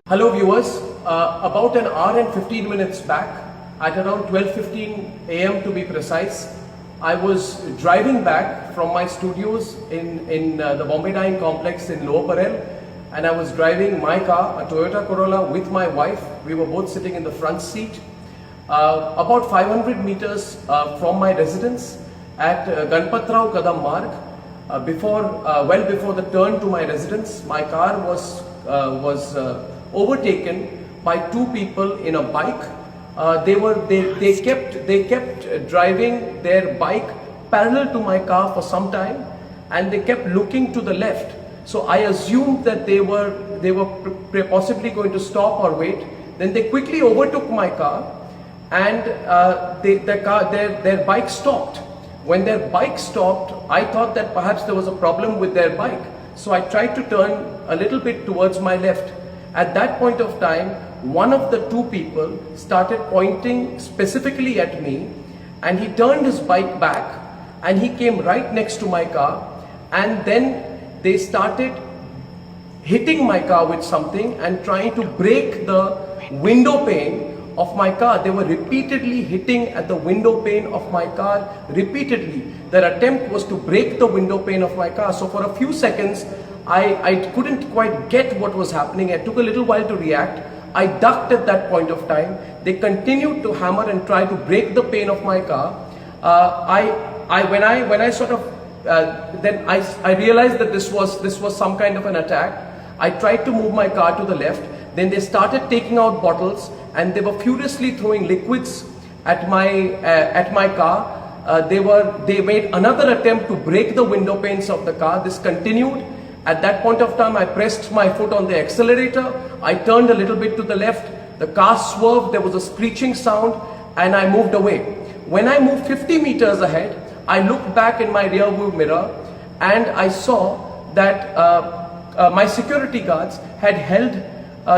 Hello viewers, about an hour and 15 minutes back, at around 12:15 a.m. to be precise, I was driving back from my studios in the Bombay Dyeing Complex in Lower Parel, and I was driving my car, a Toyota Corolla, with my wife. We were both sitting in the front seat. About 500 meters from my residence at Ganpatrao Kadam Marg, well before the turn to my residence, my car was overtaken by two people in a bike. They kept driving their bike parallel to my car for some time, and they kept looking to the left. So I assumed that they were possibly going to stop or wait. Then they quickly overtook my car, and their bike stopped. When their bike stopped, I thought that perhaps there was a problem with their bike. So I tried to turn a little bit towards my left. At that point of time, one of the two people started pointing specifically at me, and he turned his bike back and he came right next to my car, and then they started hitting my car with something and trying to break the window pane of my car. They were repeatedly hitting at the window pane of my car, repeatedly. Their attempt was to break the window pane of my car. So for a few seconds, I couldn't quite get what was happening. It took a little while to react. I ducked at that point of time. They continued to hammer and try to break the pane of my car. When I sort of then I realized that this was some kind of an attack. I tried to move my car to the left. Then they started taking out bottles, and they were furiously throwing liquids at my car. They made another attempt to break the window panes of the car. This continued. At that point of time, I pressed my foot on the accelerator. I turned a little bit to the left. The car swerved. There was a screeching sound, and I moved away. When I moved 50 meters ahead, I looked back in my rear view mirror, and I saw that my security guards had held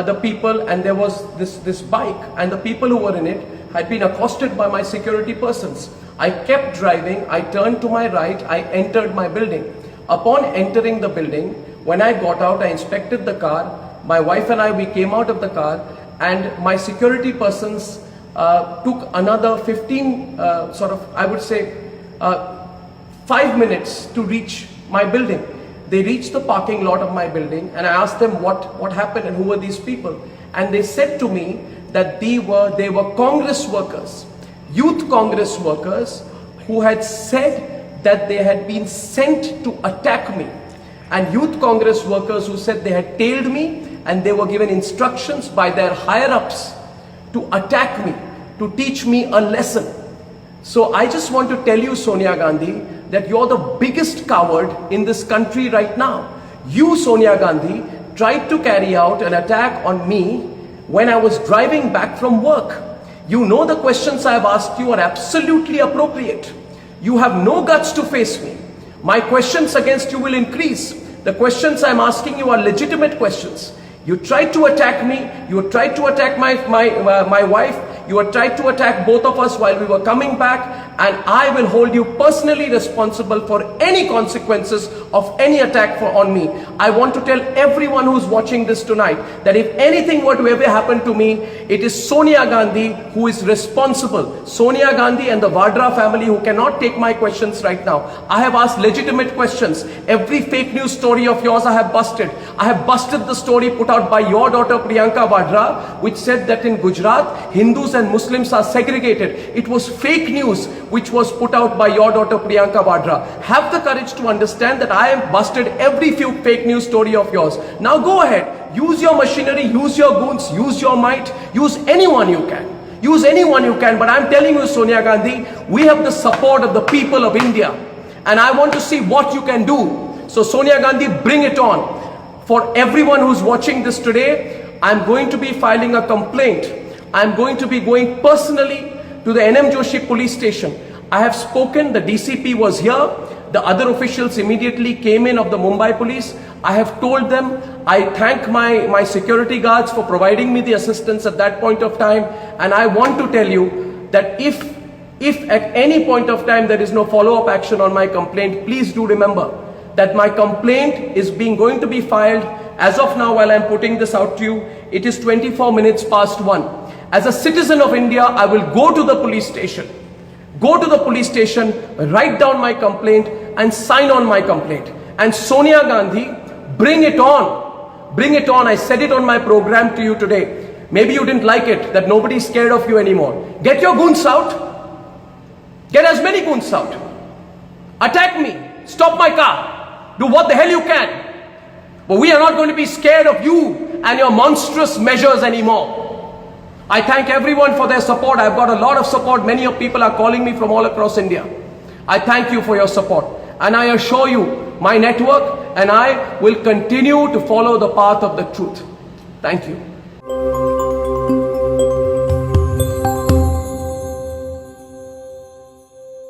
the people, and there was this bike, and the people who were in it had been accosted by my security persons. I kept driving. I turned to my right. I entered my building. Upon entering the building, when I got out, I inspected the car. My wife and I, we came out of the car, and my security persons took another 15, I would say, 5 minutes to reach my building. They reached the parking lot of my building, and I asked them what happened and who were these people. And they said to me that they were Congress workers, youth Congress workers, who had said that they had been sent to attack me, and youth Congress workers who said they had tailed me, and they were given instructions by their higher-ups to attack me, to teach me a lesson. So I just want to tell you, Sonia Gandhi, that you're the biggest coward in this country right now. You, Sonia Gandhi, tried to carry out an attack on me when I was driving back from work. You know the questions I have asked you are absolutely appropriate. You have no guts to face me. My questions against you will increase. The questions I'm asking you are legitimate questions. You tried to attack me. You tried to attack my wife. You had tried to attack both of us while we were coming back, and I will hold you personally responsible for any consequences of any attack on me. I want to tell everyone who's watching this tonight that if anything were to ever happen to me, it is Sonia Gandhi who is responsible. Sonia Gandhi and the Vadra family, who cannot take my questions right now. I have asked legitimate questions. Every fake news story of yours I have busted. I have busted the story put out by your daughter Priyanka Vadra, which said that in Gujarat, Hindus and Muslims are segregated. It was fake news which was put out by your daughter Priyanka Vadra. Have the courage to understand that I have busted every few fake news story of yours. Now go ahead, use your machinery, use your goons, use your might, use anyone you can. Use anyone you can, but I'm telling you, Sonia Gandhi, we have the support of the people of India, and I want to see what you can do. So Sonia Gandhi, bring it on. For everyone who's watching this today, I'm going to be filing a complaint. I'm going to be going personally to the NM Joshi police station. I have spoken, the DCP was here, the other officials immediately came in of the Mumbai police. I have told them, I thank my security guards for providing me the assistance at that point of time, and I want to tell you that if at any point of time there is no follow-up action on my complaint, please do remember that my complaint is going to be filed as of now while I'm putting this out to you It is 24 minutes past 1. As a citizen of India, I will go to the police station. Go to the police station, write down my complaint and sign on my complaint. And Sonia Gandhi, bring it on. Bring it on. I said it on my program to you today. Maybe you didn't like it, that nobody's scared of you anymore. Get your goons out. Get as many goons out. Attack me. Stop my car. Do what the hell you can. But we are not going to be scared of you and your monstrous measures anymore. I thank everyone for their support. I've got a lot of support. Many of people are calling me from all across India. I thank you for your support. And I assure you, my network and I will continue to follow the path of the truth. Thank you.